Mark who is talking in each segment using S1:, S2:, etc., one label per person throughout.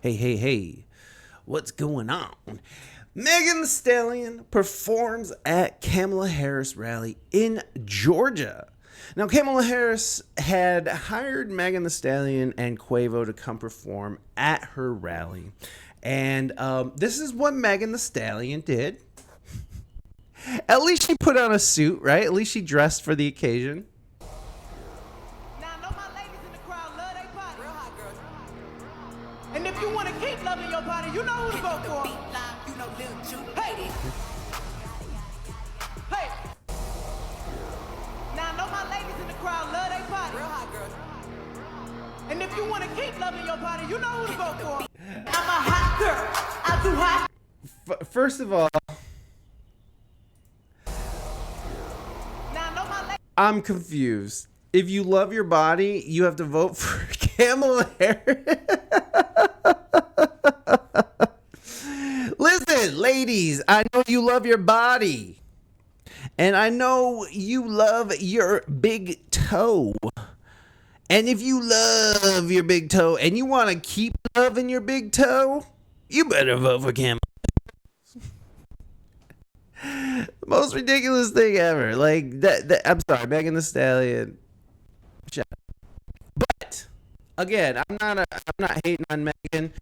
S1: Hey, what's going on? Megan Thee Stallion performs at Kamala Harris rally in Georgia. Now, Kamala Harris had hired Megan Thee Stallion and Quavo to come perform at her rally. And this is what Megan Thee Stallion did. At least she put on a suit, right? At least she dressed for the occasion.
S2: Now, I know my ladies in the crowd love their body. Real hot girls. And if you want to keep loving your body, you know who to go for. Hey! Hey! Now, I know my ladies in the crowd love their body. Real hot girls. And if you want to keep loving your body, you know who to go for. I'm a hot girl. I do hot.
S1: First of all, I'm confused. If you love your body, you have to vote for Kamala Harris. Listen, ladies, I know you love your body. And I know you love your big toe. And if you love your big toe and you want to keep loving your big toe, you better vote for Kamala. Most ridiculous thing ever. Like that I'm sorry, Megan Thee Stallion. Shut up. But again, I'm not hating on Megan.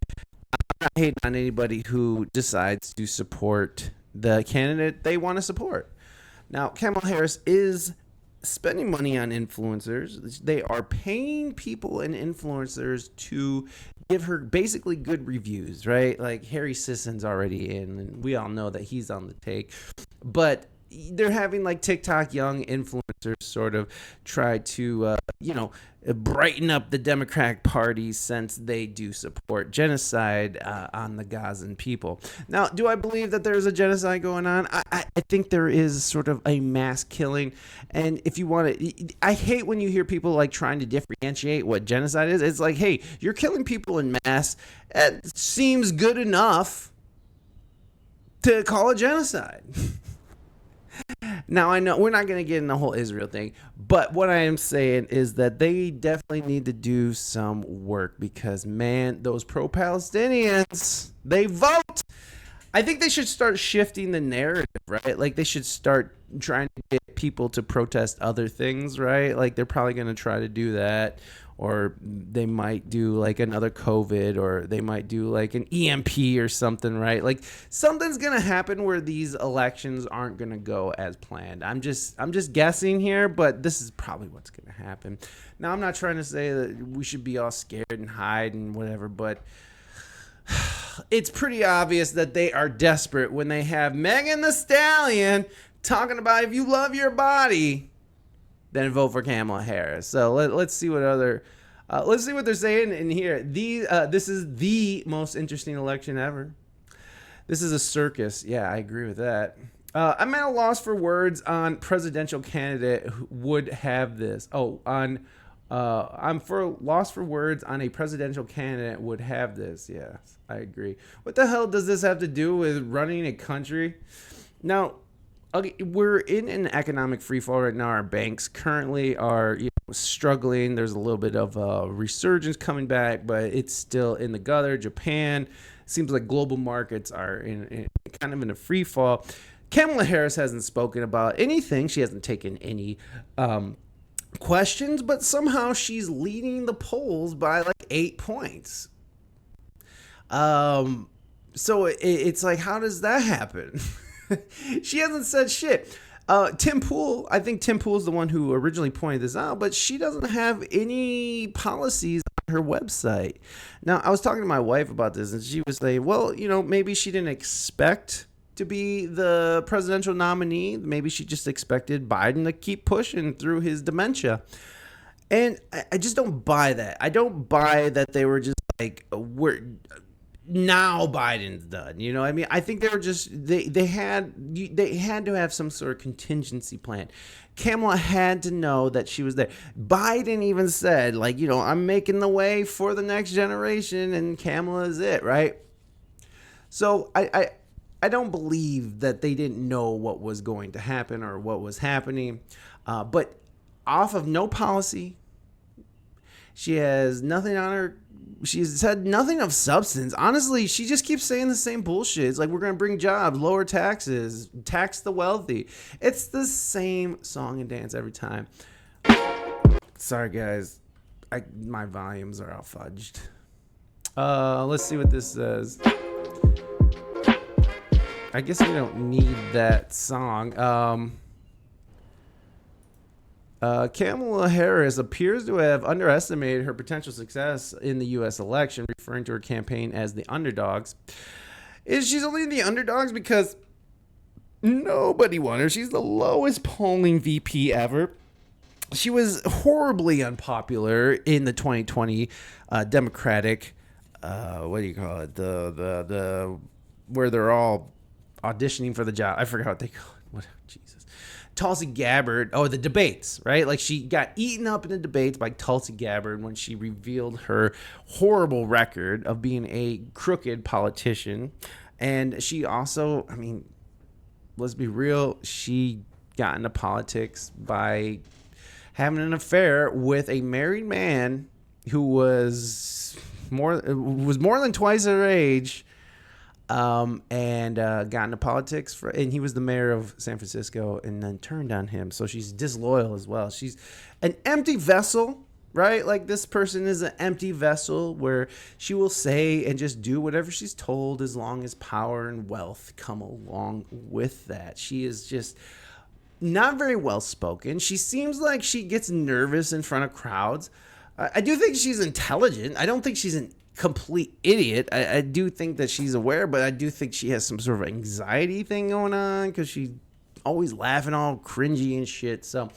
S1: I'm not hating on anybody who decides to support the candidate they want to support. Now, Kamala Harris is spending money on influencers. They are paying people and influencers to give her basically good reviews, right? Like Harry Sisson's already in, and we all know that he's on the take. But they're having like TikTok young influencers sort of try to, brighten up the Democratic Party since they do support genocide on the Gazan people. Now, do I believe that there's a genocide going on? I think there is sort of a mass killing. And if you want to, I hate when you hear people like trying to differentiate what genocide is. It's like, hey, you're killing people in mass. It seems good enough to call it genocide. Now, I know we're not going to get in the whole Israel thing, but what I am saying is that they definitely need to do some work because, man, those pro-Palestinians, they vote. I think they should start shifting the narrative, right? Like they should start trying to get people to protest other things, right? Like they're probably going to try to do that, or they might do like another COVID, or they might do like an EMP or something, right? Like something's going to happen where these elections aren't going to go as planned. I'm just guessing here, but this is probably what's going to happen. Now, I'm not trying to say that we should be all scared and hide and whatever, but it's pretty obvious that they are desperate when they have Megan Thee Stallion talking about if you love your body, then vote for Kamala Harris. So let's see what let's see what they're saying in here. This is the most interesting election ever. This is a circus. Yeah, I agree with that. I'm at a loss for words on presidential candidate who would have this. I'm for loss for words on a presidential candidate would have this. Yes, I agree. What the hell does this have to do with running a country? Now, okay, we're in an economic freefall right now. Our banks currently are struggling. There's a little bit of a resurgence coming back, but it's still in the gutter. Japan, seems like global markets are in kind of in a freefall. Kamala Harris hasn't spoken about anything. She hasn't taken any questions, but somehow she's leading the polls by like 8 points. So it's like, how does that happen? She hasn't said shit. Tim Pool, I think Tim Pool is the one who originally pointed this out, but she doesn't have any policies on her website. Now, I was talking to my wife about this, and she was saying, well, maybe she didn't expect to be the presidential nominee. Maybe she just expected Biden to keep pushing through his dementia. And I just don't buy that. I don't buy that they were just like, now Biden's done. I mean, I think they were just they had to have some sort of contingency plan. Kamala had to know that she was there. Biden even said, like, I'm making the way for the next generation, and Kamala is it, right? So I don't believe that they didn't know what was going to happen or what was happening, but off of no policy. She has nothing on her. She's said nothing of substance. Honestly, she just keeps saying the same bullshit. It's like, we're going to bring jobs, lower taxes, tax the wealthy. It's the same song and dance every time. Sorry, guys. My volumes are all fudged. Let's see what this says. I guess we don't need that song. Kamala Harris appears to have underestimated her potential success in the U.S. election, referring to her campaign as the underdogs. She's only the underdogs because nobody won her. She's the lowest polling VP ever. She was horribly unpopular in the 2020 Democratic, what do you call it? The where they're all auditioning for the job. I forgot what they call it. What? Jesus. Tulsi Gabbard. Oh, the debates, right? Like, she got eaten up in the debates by Tulsi Gabbard when she revealed her horrible record of being a crooked politician. And she also, I mean, let's be real, she got into politics by having an affair with a married man who was more than twice her age. And got into politics and he was the mayor of San Francisco and then turned on him. So she's disloyal as well. She's an empty vessel, right? Like, this person is an empty vessel where she will say and just do whatever she's told as long as power and wealth come along with that. She is just not very well spoken. She seems like she gets nervous in front of crowds. I do think she's intelligent. I don't think she's an complete idiot. I do think that she's aware, but I do think she has some sort of anxiety thing going on because she's always laughing all cringy and shit. So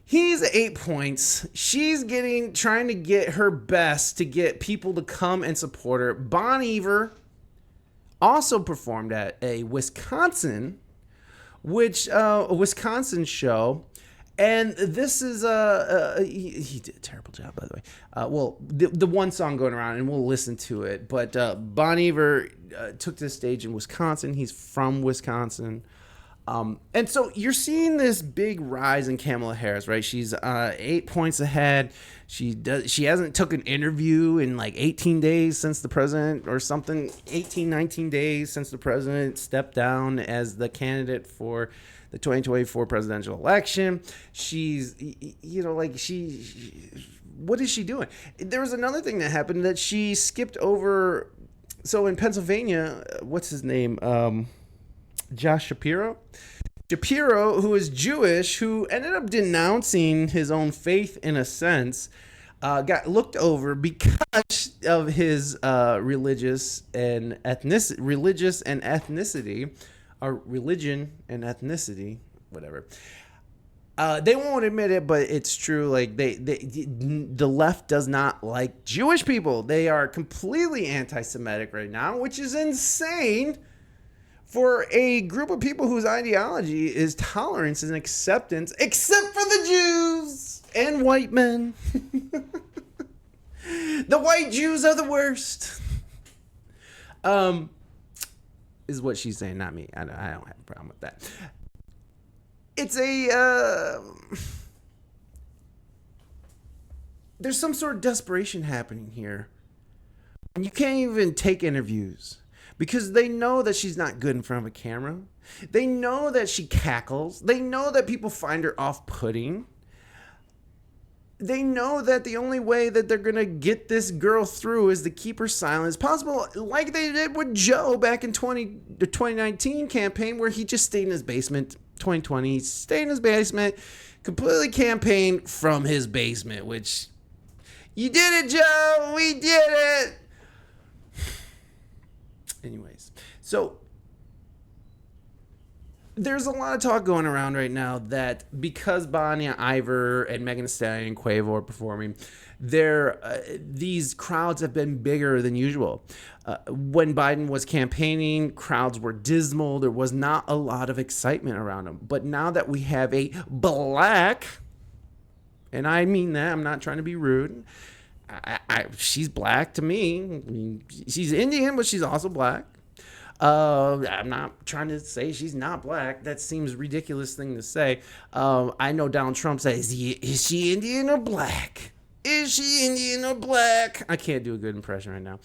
S1: he's 8 points. She's trying to get her best to get people to come and support her. Bon Iver also performed at a Wisconsin show. And this is he did a terrible job, by the way. Well, the one song going around, and we'll listen to it. But Bon Iver took to the stage in Wisconsin. He's from Wisconsin, and so you're seeing this big rise in Kamala Harris, right? She's 8 points ahead. She hasn't took an interview in like 18 days since the president, or something. 19 days since the president stepped down as the candidate for the 2024 presidential election. She's, what is she doing? There was another thing that happened that she skipped over. So in Pennsylvania, what's his name? Josh Shapiro, who is Jewish, who ended up denouncing his own faith in a sense, got looked over because of his religion and ethnicity, whatever. They won't admit it, but it's true. Like, the left does not like Jewish people. They are completely anti-Semitic right now, which is insane for a group of people whose ideology is tolerance and acceptance, except for the Jews and white men. The white Jews are the worst. Is what she's saying, not me. I don't have a problem with that. It's there's some sort of desperation happening here. And you can't even take interviews because they know that she's not good in front of a camera. They know that she cackles. They know that people find her off-putting. They know that the only way that they're going to get this girl through is to keep her silent as possible, like they did with Joe back in the 2019 campaign, where he just stayed in his basement. 2020, he stayed in his basement, completely campaigned from his basement, which, you did it, Joe! We did it! Anyways, so there's a lot of talk going around right now that because Bonnie, Iver, and Megan Thee Stallion and Quavo are performing, these crowds have been bigger than usual. When Biden was campaigning, crowds were dismal. There was not a lot of excitement around him. But now that we have a black, and I mean that, I'm not trying to be rude. She's black to me. She's Indian, but she's also black. I'm not trying to say she's not black. That seems a ridiculous thing to say. I know Donald Trump says, is she Indian or black? Is she Indian or black? I can't do a good impression right now.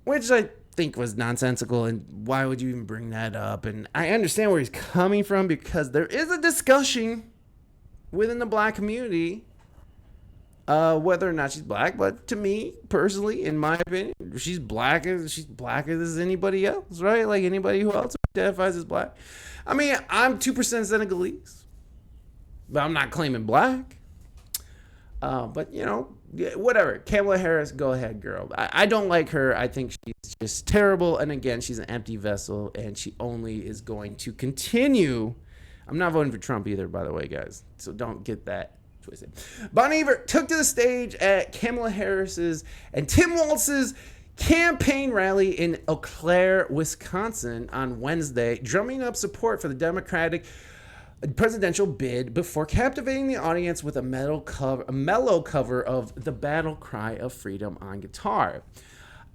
S1: Which I think was nonsensical, and why would you even bring that up? And I understand where he's coming from, because there is a discussion within the black community whether or not she's black. But to me personally, in my opinion, she's black as anybody else, right? Like anybody who else identifies as black. I mean, I'm 2% Senegalese, but I'm not claiming black. But you know, whatever. Kamala Harris, go ahead, girl. I don't like her. I think she's just terrible. And again, she's an empty vessel, and she only is going to continue. I'm not voting for Trump either, by the way, guys. So don't get that twisted. Bon Iver took to the stage at Kamala Harris's and Tim Walz's campaign rally in Eau Claire, Wisconsin on Wednesday, drumming up support for the Democratic presidential bid before captivating the audience with a mellow cover of The Battle Cry of Freedom on guitar.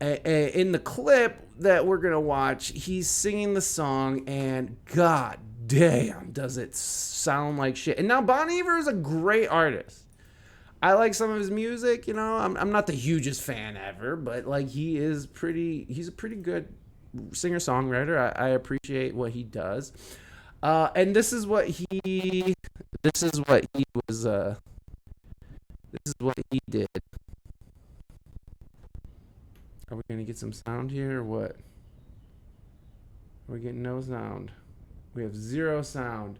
S1: In the clip that we're going to watch, he's singing the song, and god damn, does it sound like shit. And now Bon Iver is a great artist. I like some of his music, you know. I'm not the hugest fan ever, but like he's a pretty good singer-songwriter. I appreciate what he does. And this is what he did. Are we gonna get some sound here or what? We're getting no sound. We have zero sound.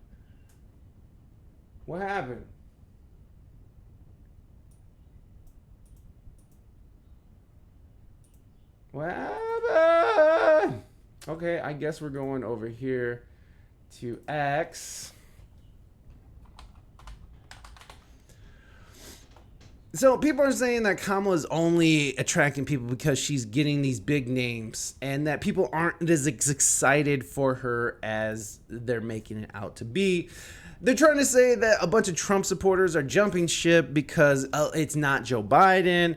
S1: What happened? What happened? Okay, I guess we're going over here to X. So people are saying that Kamala is only attracting people because she's getting these big names, and that people aren't as excited for her as they're making it out to be. They're trying to say that a bunch of Trump supporters are jumping ship because it's not Joe Biden.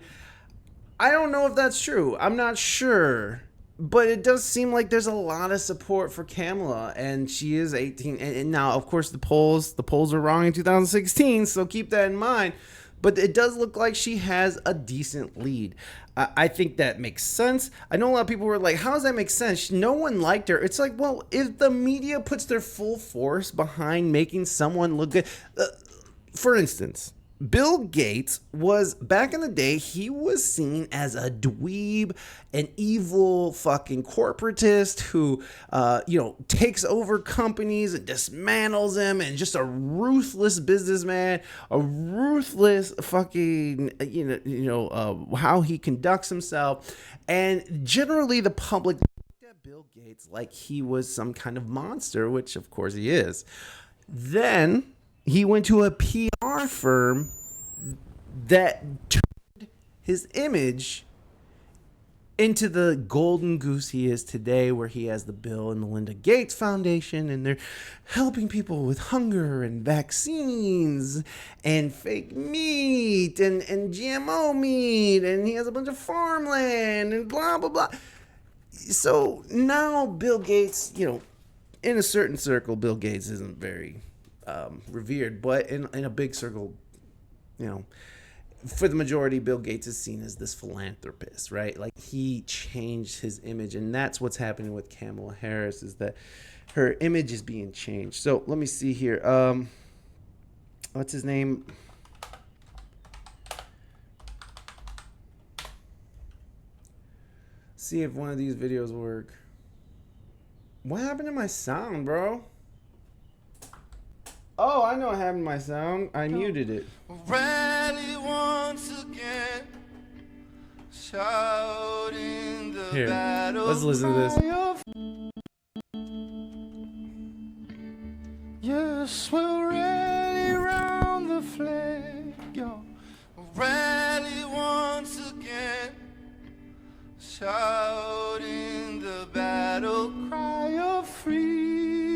S1: I don't know if that's true. I'm not sure. But it does seem like there's a lot of support for Kamala, and she is 18. And now, of course, the polls are wrong in 2016, so keep that in mind. But it does look like she has a decent lead. I think that makes sense. I know a lot of people were like, how does that make sense? No one liked her. It's like, well, if the media puts their full force behind making someone look good. For instance, Bill Gates was, back in the day, he was seen as a dweeb, an evil fucking corporatist who, takes over companies and dismantles them, and just a ruthless businessman, a ruthless fucking, how he conducts himself. And generally the public looked at Bill Gates like he was some kind of monster, which of course he is. Then he went to a PR firm that turned his image into the golden goose he is today, where he has the Bill and Melinda Gates Foundation, and they're helping people with hunger and vaccines and fake meat and GMO meat, and he has a bunch of farmland and blah, blah, blah. So now Bill Gates, in a certain circle, Bill Gates isn't very revered, but in a big circle, for the majority, Bill Gates is seen as this philanthropist, right? Like, he changed his image, and that's what's happening with Kamala Harris, is that her image is being changed. So let me see here. What's his name? See if one of these videos work. What happened to my sound, bro? Oh, I know what happened to my sound. I muted it.
S3: Rally once again, shouting the
S1: Here,
S3: battle.
S1: let's listen to this.
S3: Yes, we'll rally round the flag, yo. Rally once again, shouting the battle cry of freedom.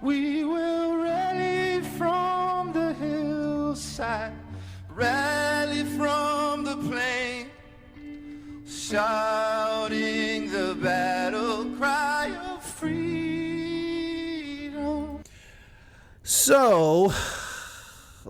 S3: We will rally from the hillside, rally from the plain, shouting the battle cry of freedom.
S1: So,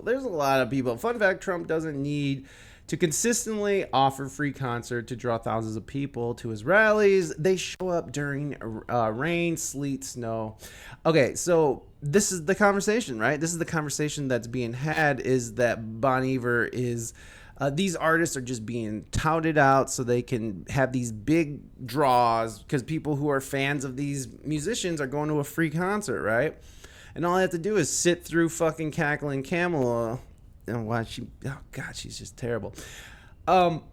S1: there's a lot of people. Fun fact, Trump doesn't need to consistently offer free concert to draw thousands of people to his rallies. They show up during rain, sleet, snow. Okay, so this is the conversation, right? This is the conversation that's being had, is that Bon Iver is... these artists are just being touted out so they can have these big draws because people who are fans of these musicians are going to a free concert, right? And all I have to do is sit through fucking cackling Kamala and watch she. Oh God, she's just terrible. Also,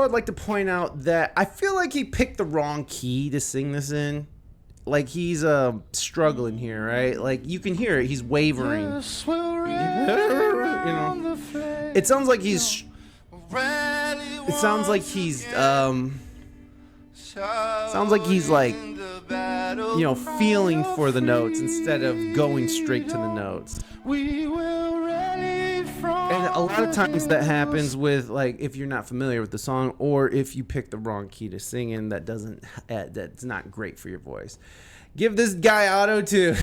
S1: I'd like to point out that I feel like he picked the wrong key to sing this in. Like he's struggling here, right? Like you can hear it. He's wavering. You know, it sounds like he's. It sounds like he's. Sounds like he's like, you know, feeling for the notes instead of going straight to the notes. And a lot of times that happens with, like, if you're not familiar with the song or if you pick the wrong key to sing in, that's not great for your voice. Give this guy auto-tune.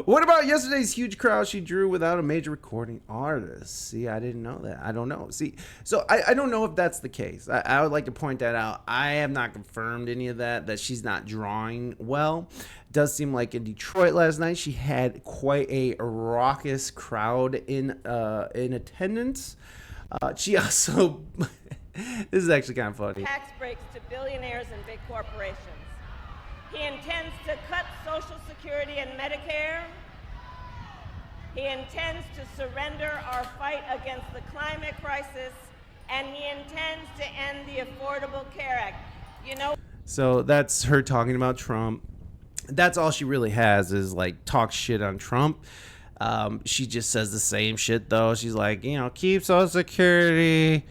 S1: What about yesterday's huge crowd she drew without a major recording artist? See, I didn't know that. I don't know. See, so I don't know if that's the case. I would like to point that out. I have not confirmed any of that she's not drawing well. It does seem like in Detroit last night she had quite a raucous crowd in attendance. She also... This is actually kind of funny.
S4: Tax breaks to billionaires and big corporations. He intends to cut Social Security and Medicare. He intends to surrender our fight against the climate crisis, and he intends to end the Affordable Care Act. You know.
S1: So that's her talking about Trump. That's all she really has is like talk shit on Trump. She just says the same shit though. She's like, you know, keep Social Security.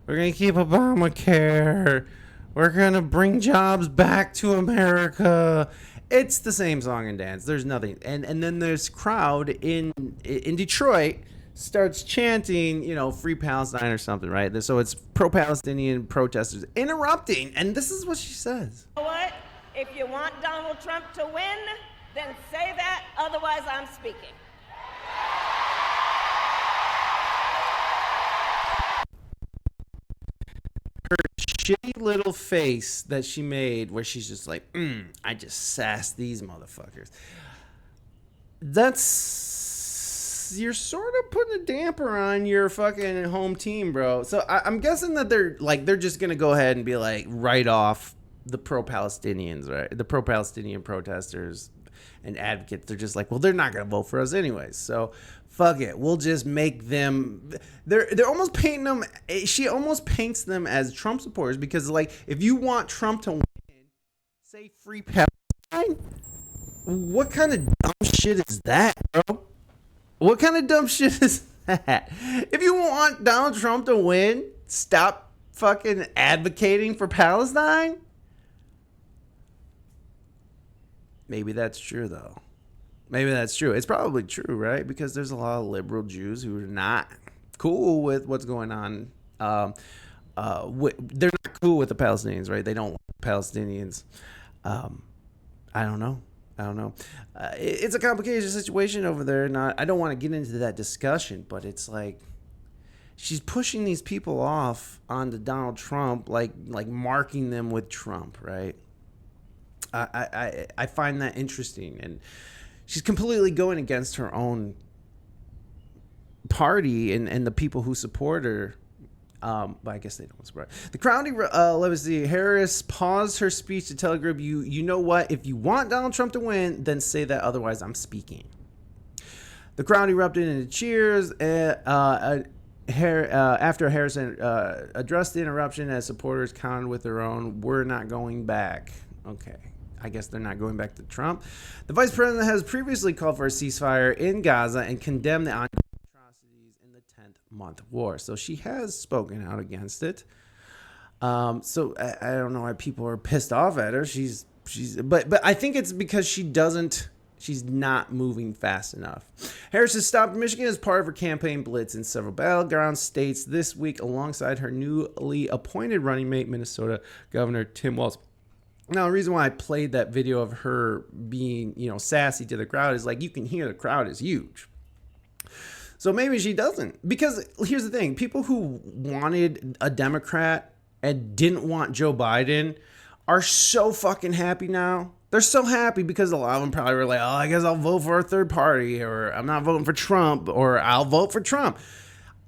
S1: We're going to keep Obamacare. We're going to bring jobs back to America. It's the same song and dance. There's nothing. And then this crowd in Detroit starts chanting, you know, Free Palestine or something, right? So it's pro-Palestinian protesters interrupting. And this is what she says.
S4: You know what? If you want Donald Trump to win, then say that. Otherwise, I'm speaking.
S1: Her shitty little face that she made where she's just like, I just sassed these motherfuckers. You're sort of putting a damper on your fucking home team, bro. So I'm guessing that they're just going to go ahead and be like, write off the pro-Palestinians, right? The pro-Palestinian protesters and advocates. They're just like, well, they're not going to vote for us anyways. So fuck it. We'll just make them. They're almost painting them. She almost paints them as Trump supporters because, like, if you want Trump to win, say Free Palestine. What kind of dumb shit is that, bro? What kind of dumb shit is that? If you want Donald Trump to win, stop fucking advocating for Palestine. Maybe that's true, though. Maybe that's true. It's probably true, right? Because there's a lot of liberal Jews who are not cool with what's going on. They're not cool with the Palestinians, right? They don't like Palestinians. I don't know. It's a complicated situation over there. I don't want to get into that discussion, but it's like she's pushing these people off onto Donald Trump, like marking them with Trump, right? I find that interesting, and she's completely going against her own party and the people who support her. But I guess they don't support her. The crowd, let's see, Harris paused her speech to tell a group, you know what? If you want Donald Trump to win, then say that. Otherwise, I'm speaking. The crowd erupted into cheers after Harris addressed the interruption as supporters countered with their own, we're not going back. Okay. I guess they're not going back to Trump. The vice president has previously called for a ceasefire in Gaza and condemned the ongoing atrocities in the 10th-month war. So she has spoken out against it. So I don't know why people are pissed off at her. But I think it's because she's not moving fast enough. Harris has stopped Michigan as part of her campaign blitz in several battleground states this week alongside her newly appointed running mate, Minnesota Governor Tim Walz. Now, the reason why I played that video of her being, sassy to the crowd is like you can hear the crowd is huge. So maybe she doesn't. Because here's the thing. People who wanted a Democrat and didn't want Joe Biden are so fucking happy now. They're so happy because a lot of them probably were like, oh, I guess I'll vote for a third party, or I'm not voting for Trump, or I'll vote for Trump.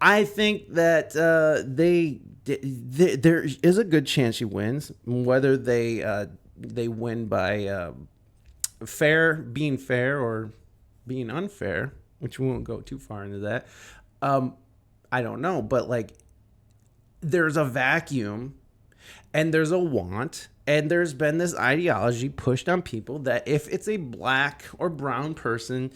S1: I think that there is a good chance she wins. Whether they win by being fair or being unfair, which we won't go too far into that. I don't know, but like there's a vacuum and there's a want, and there's been this ideology pushed on people that if it's a black or brown person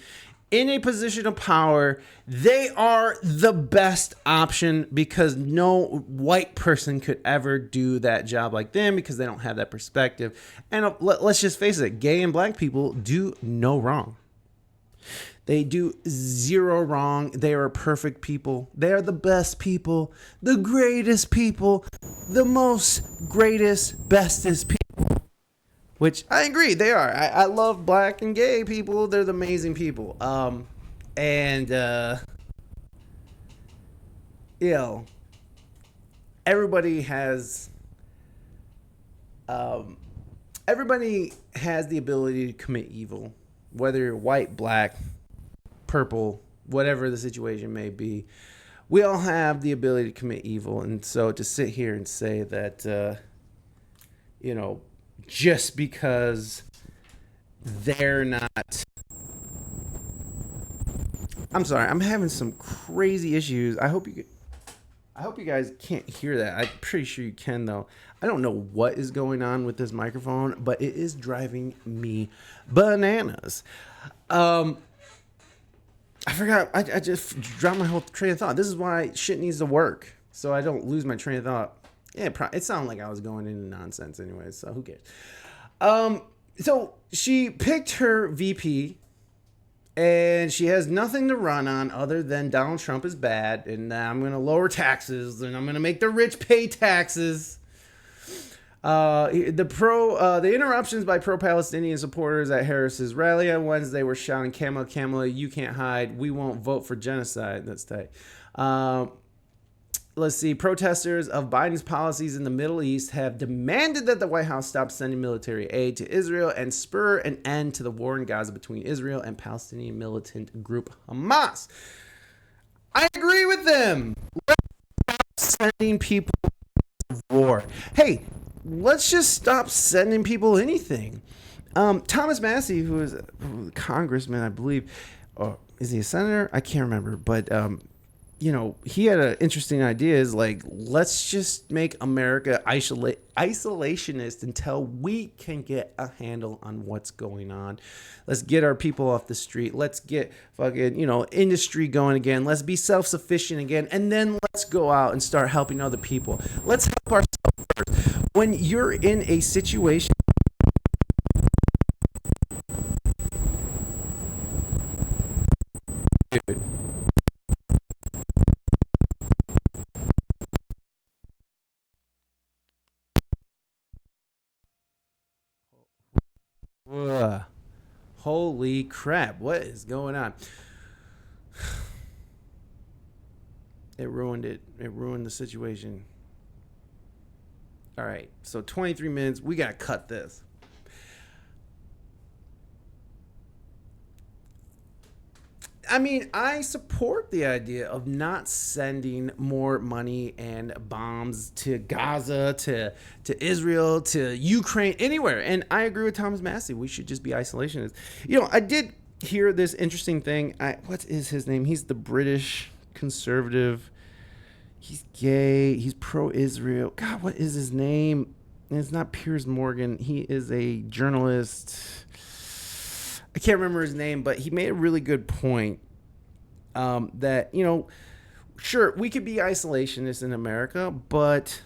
S1: in a position of power, they are the best option because no white person could ever do that job like them because they don't have that perspective. And let's just face it, gay and black people do no wrong. They do zero wrong. They are perfect people. They are the best people, the greatest people, the most greatest, bestest people. Which I agree, they are. I love black and gay people. They're the amazing people. Everybody has the ability to commit evil, whether you're white, black, purple, whatever the situation may be. We all have the ability to commit evil, and so to sit here and say that, just because they're not... I'm sorry, I'm having some crazy issues. I hope you guys can't hear that. I'm pretty sure you can, though. I don't know what is going on with this microphone, but it is driving me bananas. I forgot. I just dropped my whole train of thought. This is why shit needs to work, so I don't lose my train of thought. Yeah, it sounded like I was going into nonsense anyway, so who cares? So she picked her VP, and she has nothing to run on other than Donald Trump is bad, and I'm going to lower taxes, and I'm going to make the rich pay taxes. The interruptions by pro-Palestinian supporters at Harris's rally on Wednesday were shouting, "Kamala, Kamala, you can't hide. We won't vote for genocide." That's tight. Let's see. Protesters of Biden's policies in the Middle East have demanded that the White House stop sending military aid to Israel and spur an end to the war in Gaza between Israel and Palestinian militant group Hamas. I agree with them. Let's stop sending people to war. Hey, let's just stop sending people anything. Thomas Massey, who is a congressman, I believe, or is he a senator? I can't remember, but he had an interesting idea. Is like, let's just make America isolationist until we can get a handle on what's going on. Let's get our people off the street. Let's get fucking, industry going again. Let's be self-sufficient again. And then let's go out and start helping other people. Let's help ourselves first. When you're in a situation, dude, holy crap, what is going on? It ruined the situation. All right, so 23 minutes, we gotta cut this. I mean, I support the idea of not sending more money and bombs to Gaza, to Israel, to Ukraine, anywhere. And I agree with Thomas Massey. We should just be isolationists. I did hear this interesting thing. What is his name? He's the British conservative. He's gay. He's pro-Israel. God, what is his name? And it's not Piers Morgan. He is a journalist. I can't remember his name, but he made a really good point that, sure, we could be isolationists in America, but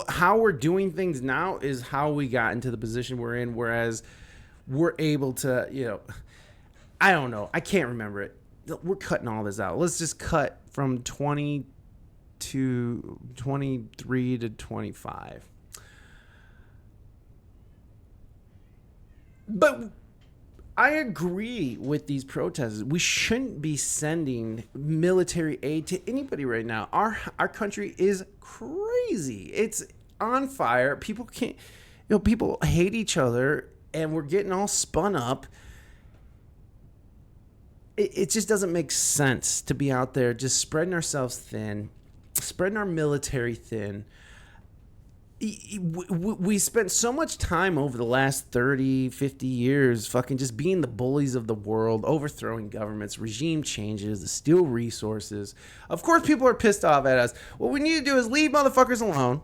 S1: how we're doing things now is how we got into the position we're in, whereas we're able to, I don't know. I can't remember it. We're cutting all this out. Let's just cut from 20 to 23 to 25. But I agree with these protesters. We shouldn't be sending military aid to anybody right now. Our country is crazy. It's on fire. People can't, people hate each other, and we're getting all spun up. It just doesn't make sense to be out there just spreading ourselves thin, spreading our military thin. We spent so much time over the last 30, 50 years fucking just being the bullies of the world, overthrowing governments, regime changes, to steal resources. Of course, people are pissed off at us. What we need to do is leave motherfuckers alone.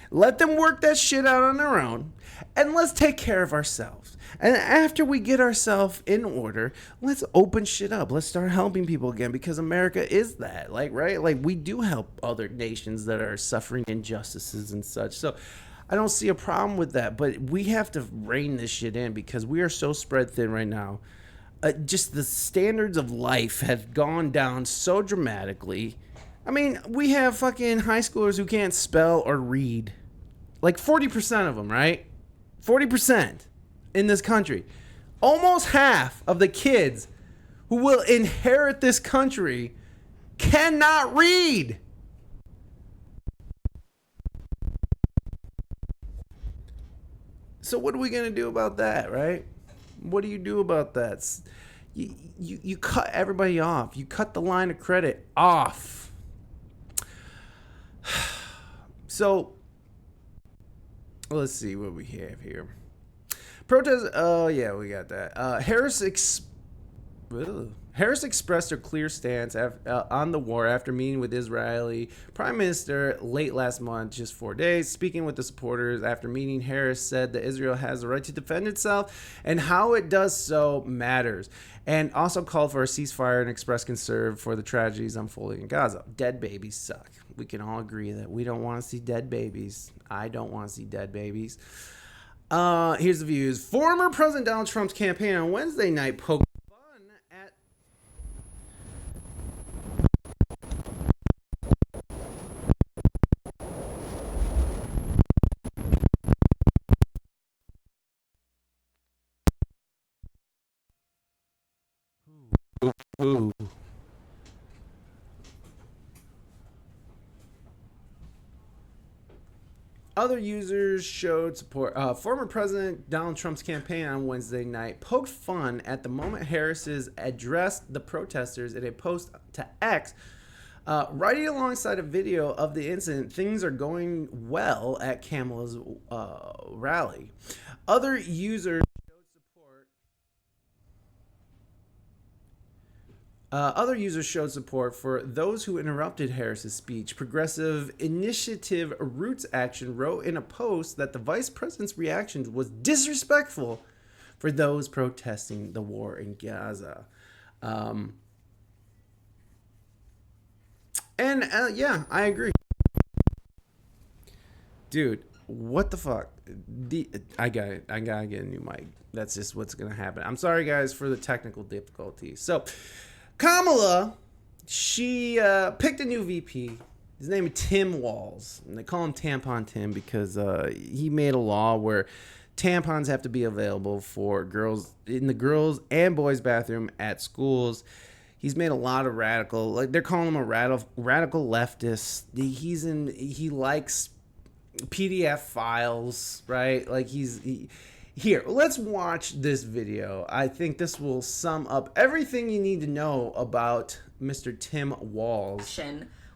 S1: Let them work that shit out on their own. And let's take care of ourselves. And after we get ourselves in order, let's open shit up. Let's start helping people again, because America is that. Right? We do help other nations that are suffering injustices and such. So I don't see a problem with that. But we have to rein this shit in, because we are so spread thin right now. Just the standards of life have gone down so dramatically. I mean, we have fucking high schoolers who can't spell or read. Like 40% of them, right? 40% in this country. Almost half of the kids who will inherit this country cannot read. So what are we going to do about that, right? What do you do about that? You cut everybody off. You cut the line of credit off. So let's see what we have here. Protest. Oh yeah, we got that. Harris expressed her clear stance on the war after meeting with Israeli Prime Minister late last month, just 4 days. Speaking with the supporters after meeting, Harris said that Israel has the right to defend itself, and how it does so matters, and also called for a ceasefire and expressed concern for the tragedies unfolding in Gaza. Dead babies suck. We can all agree that we don't want to see dead babies. I don't want to see dead babies. Here's the views. Former President Donald Trump's campaign on Wednesday night poked fun at Ooh. Other users showed support. Former President Donald Trump's campaign on Wednesday night poked fun at the moment Harris addressed the protesters in a post to X, writing alongside a video of the incident. Things are going well at Kamala's rally. Other users showed support for those who interrupted Harris's speech. Progressive Initiative Roots Action wrote in a post that the vice president's reaction was disrespectful for those protesting the war in Gaza. Yeah, I agree. Dude, what the fuck? I gotta get a new mic. That's just what's gonna happen. I'm sorry, guys, for the technical difficulties. So Kamala, she picked a new VP. His name is Tim Walz, and they call him Tampon Tim because he made a law where tampons have to be available for girls in the girls and boys bathroom at schools. He's made a lot of they're calling him a radical leftist. He likes PDF files, right? Here, let's watch this video. I think this will sum up everything you need to know about Mr. Tim Walz.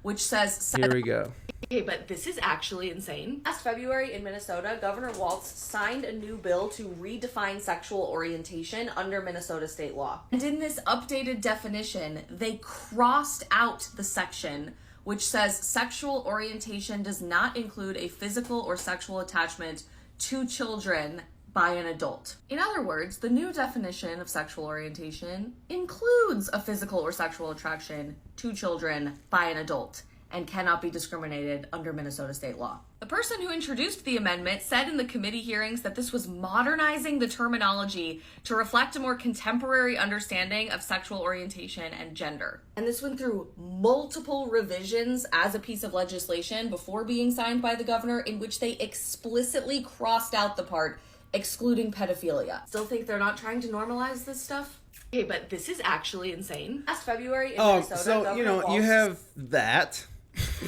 S5: Which says...
S1: Here we go.
S5: Okay, but this is actually insane. Last February in Minnesota, Governor Walz signed a new bill to redefine sexual orientation under Minnesota state law. And in this updated definition, they crossed out the section which says sexual orientation does not include a physical or sexual attachment to children by an adult. In other words, the new definition of sexual orientation includes a physical or sexual attraction to children by an adult and cannot be discriminated under Minnesota state law. The person who introduced the amendment said in the committee hearings that this was modernizing the terminology to reflect a more contemporary understanding of sexual orientation and gender. And this went through multiple revisions as a piece of legislation before being signed by the governor, in which they explicitly crossed out the part excluding pedophilia. Still think they're not trying to normalize this stuff? Okay, but this is actually insane. Last February in Minnesota,
S1: So,
S5: Governor Walz...
S1: you have that.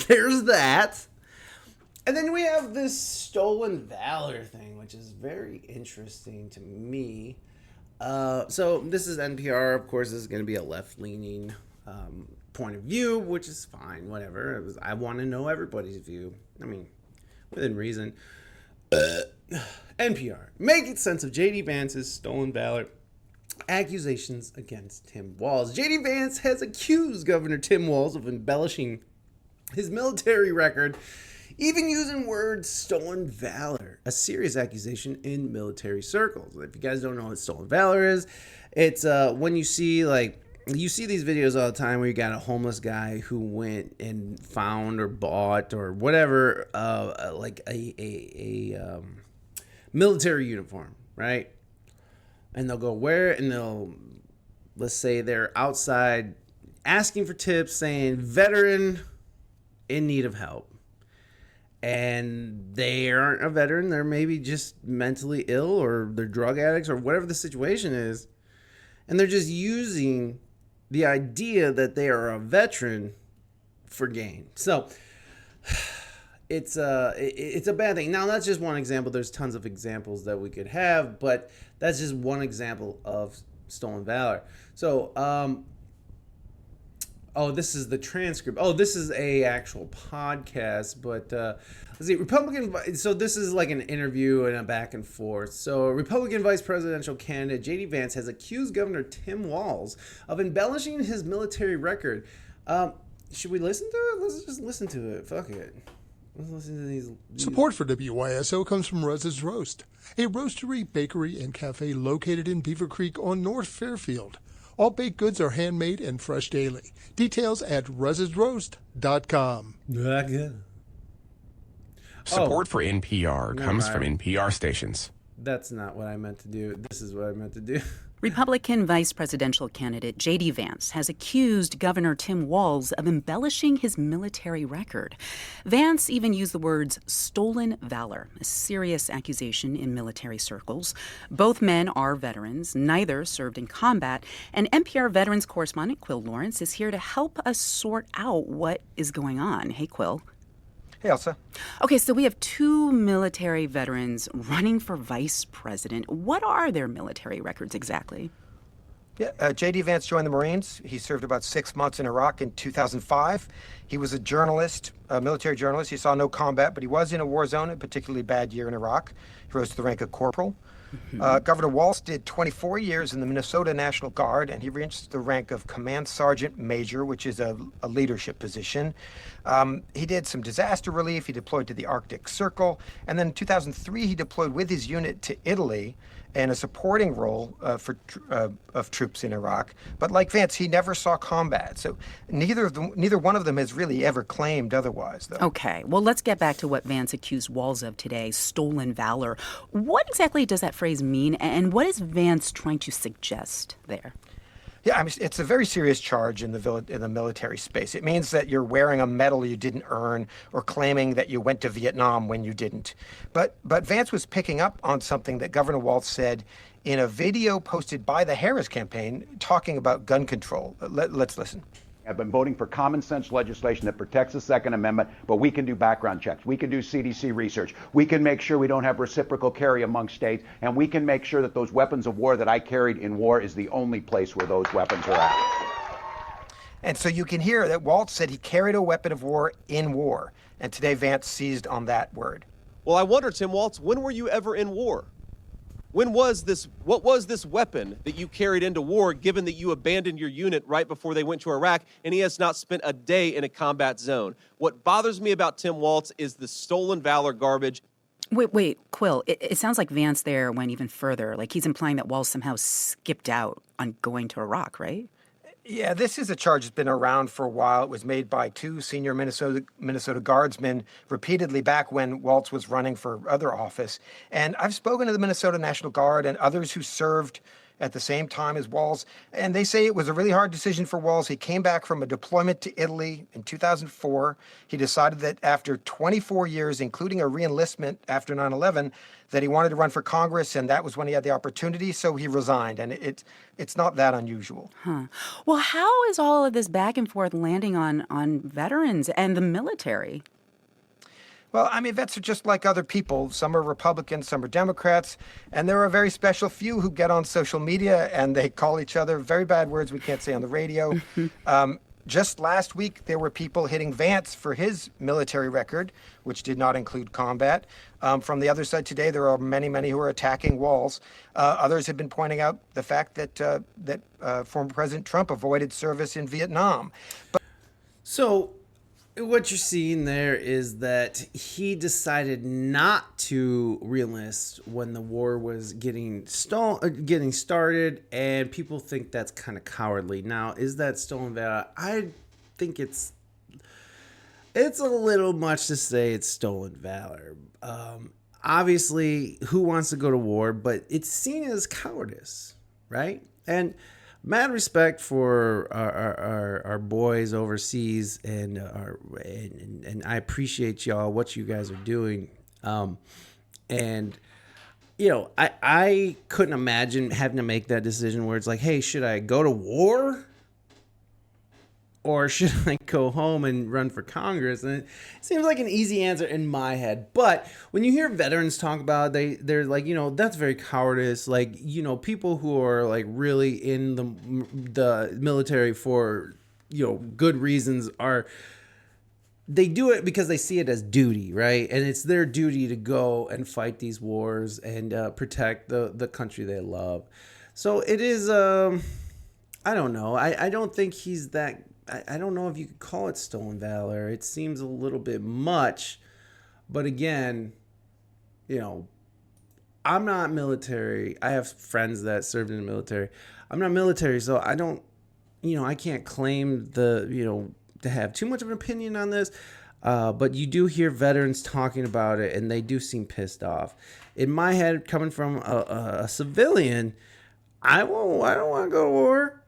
S1: There's that. And then we have this stolen valor thing, which is very interesting to me. So this is NPR. Of course, this is going to be a left-leaning point of view, which is fine, whatever. I want to know everybody's view. I mean, within reason. NPR. Making sense of J.D. Vance's stolen valor accusations against Tim Walz. J.D. Vance has accused Governor Tim Walz of embellishing his military record, even using words stolen valor, a serious accusation in military circles. If you guys don't know what stolen valor is, it's when you see these videos all the time where you got a homeless guy who went and found or bought or whatever, like a military uniform, right? And they'll go wear it, and let's say they're outside asking for tips, saying veteran in need of help. And they aren't a veteran. They're maybe just mentally ill, or they're drug addicts, or whatever the situation is. And they're just using the idea that they are a veteran for gain. So it's a bad thing. Now, that's just one example. There's tons of examples that we could have, but that's just one example of stolen valor. So, this is the transcript. This is a actual podcast, but let's see. So this is like an interview and a back and forth. So Republican vice presidential candidate J.D. Vance has accused Governor Tim Walz of embellishing his military record. Should we listen to it? Let's just listen to it. Fuck it. Let's listen to these.
S6: Support for WYSO comes from Rez's Roast, a roastery, bakery, and cafe located in Beaver Creek on North Fairfield. All baked goods are handmade and fresh daily. Details at rezsroast.com.
S1: Good.
S7: Support for NPR comes from NPR stations.
S1: That's not what I meant to do. This is what I meant to do.
S8: Republican vice presidential candidate J.D. Vance has accused Governor Tim Walz of embellishing his military record. Vance even used the words stolen valor, a serious accusation in military circles. Both men are veterans. Neither served in combat. And NPR veterans correspondent Quill Lawrence is here to help us sort out what is going on. Hey, Quill.
S9: Hey, Elsa.
S8: Okay, so we have two military veterans running for vice president. What are their military records exactly?
S9: Yeah, J.D. Vance joined the Marines. He served about 6 months in Iraq in 2005. He was a journalist, a military journalist. He saw no combat, but he was in a war zone, a particularly bad year in Iraq. He rose to the rank of corporal. Governor Walz did 24 years in the Minnesota National Guard, and he reached the rank of Command Sergeant Major, which is a leadership position. He did some disaster relief. He deployed to the Arctic Circle. And then in 2003, he deployed with his unit to Italy in a supporting role of troops in Iraq. But like Vance, he never saw combat. So neither one of them has really ever claimed otherwise, though.
S8: Okay, well, let's get back to what Vance accused Walz of today, stolen valor. What exactly does that phrase mean, and what is Vance trying to suggest there?
S9: Yeah, I mean, it's a very serious charge in the military space. It means that you're wearing a medal you didn't earn, or claiming that you went to Vietnam when you didn't. But Vance was picking up on something that Governor Walz said in a video posted by the Harris campaign talking about gun control. Let's listen.
S10: I've been voting for common sense legislation that protects the Second Amendment, but we can do background checks. We can do CDC research. We can make sure we don't have reciprocal carry among states, and we can make sure that those weapons of war that I carried in war is the only place where those weapons are at.
S9: And so you can hear that Walz said he carried a weapon of war in war, and today Vance seized on that word.
S11: Well, I wonder, Tim Walz, when were you ever in war? What was this weapon that you carried into war, given that you abandoned your unit right before they went to Iraq, and he has not spent a day in a combat zone? What bothers me about Tim Walz is the stolen valor garbage.
S8: Wait, Quill, it sounds like Vance there went even further. Like he's implying that Walz somehow skipped out on going to Iraq, right?
S9: Yeah, this is a charge that's been around for a while. It was made by two senior Minnesota Guardsmen repeatedly back when Walz was running for other office. And I've spoken to the Minnesota National Guard and others who served at the same time as Walz. And they say it was a really hard decision for Walz. He came back from a deployment to Italy in 2004. He decided that after 24 years, including a reenlistment after 9/11, that he wanted to run for Congress, and that was when he had the opportunity, so he resigned. And it's not that unusual.
S8: Huh. Well, how is all of this back and forth landing on veterans and the military?
S9: Well, I mean, vets are just like other people. Some are Republicans, some are Democrats, and there are a very special few who get on social media and they call each other very bad words we can't say on the radio. Just last week, there were people hitting Vance for his military record, which did not include combat. From the other side today, there are many, many who are attacking Walz. Others have been pointing out the fact that former President Trump avoided service in Vietnam.
S1: So what you're seeing there is that he decided not to reenlist when the war was getting started, and people think that's kind of cowardly. Now, is that stolen valor? I think it's a little much to say it's stolen valor. Obviously, who wants to go to war? But it's seen as cowardice, right? And mad respect for our boys overseas, and I appreciate y'all, what you guys are doing. And you know, I couldn't imagine having to make that decision where it's like, hey, should I go to war or should I go home and run for Congress? And it seems like an easy answer in my head. But when you hear veterans talk about it, they're like, you know, that's very cowardice. Like, you know, people who are like really in the military for, you know, good reasons they do it because they see it as duty, right? And it's their duty to go and fight these wars and protect the country they love. So it is, I don't know. I don't think he's that. I don't know if you could call it stolen valor. It seems a little bit much. But again, you know, I'm not military. I have friends that served in the military. I'm not military, so I don't, you know, I can't claim to have too much of an opinion on this. But you do hear veterans talking about it, and they do seem pissed off. In my head, coming from a civilian, I don't want to go to war.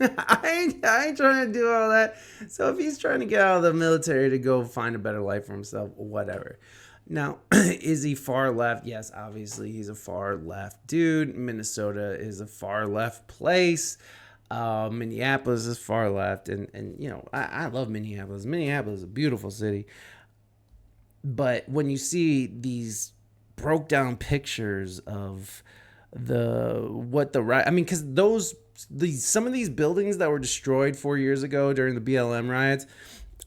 S1: I ain't trying to do all that. So if he's trying to get out of the military to go find a better life for himself, whatever. Now, is he far left? Yes, obviously he's a far left dude. Minnesota is a far left place. Minneapolis is far left. And you know, I love Minneapolis. Minneapolis is a beautiful city. But when you see these broke down pictures of because some of these buildings that were destroyed 4 years ago during the BLM riots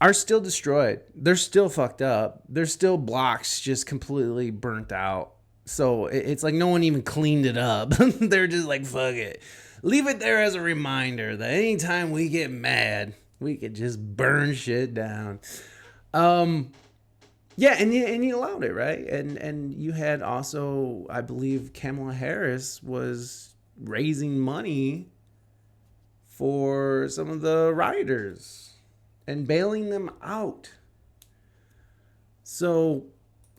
S1: are still destroyed. They're still fucked up. There's still blocks just completely burnt out. So it's like no one even cleaned it up. They're just like, fuck it. Leave it there as a reminder that anytime we get mad, we could just burn shit down. Yeah, and you allowed it, right? And you had also, I believe, KAmala HArris was raising money for some of the rioters and bailing them out. So,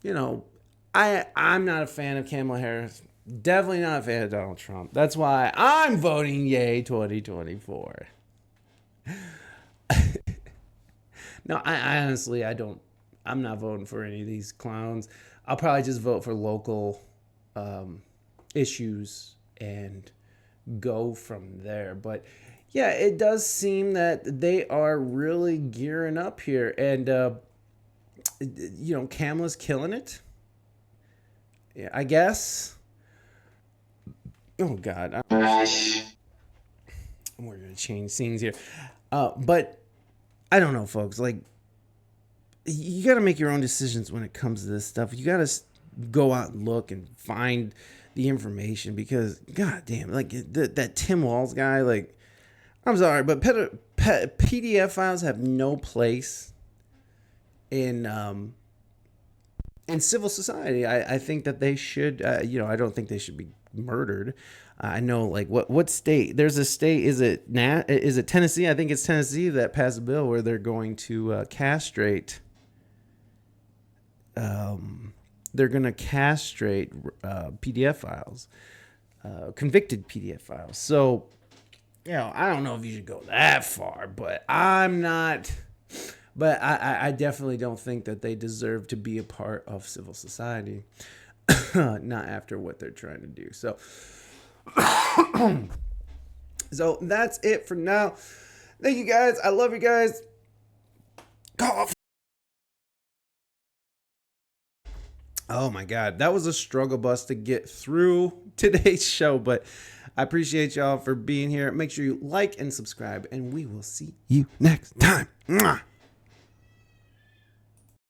S1: you know, I'm not a fan of KAmala HArris. Definitely not a fan of Donald Trump. That's why I'm voting yay 2024. No, I honestly, I'm not voting for any of these clowns. I'll probably just vote for local issues and go from there. But yeah, it does seem that they are really gearing up here. And, you know, Kamala's killing it. Yeah, I guess. Oh, God. We're going to change scenes here. But I don't know, folks. Like, you got to make your own decisions when it comes to this stuff. You got to go out and look and find the information because, God damn, like that Tim Walz guy, like, I'm sorry, but PDF files have no place in civil society. I think that they should, I don't think they should be murdered. I know, like, what state? There's a state. Is it Tennessee? I think it's Tennessee that passed a bill where they're going to castrate. They're going to castrate PDF files. convicted PDF files. So, you know, I don't know if you should go that far, but I'm not. But I definitely don't think that they deserve to be a part of civil society. Not after what they're trying to do. So, so that's it for now. Thank you guys. I love you guys. Cough. Oh my God. That was a struggle bus to get through today's show, but I appreciate y'all for being here. Make sure you like and subscribe, and we will see you next time. Mwah.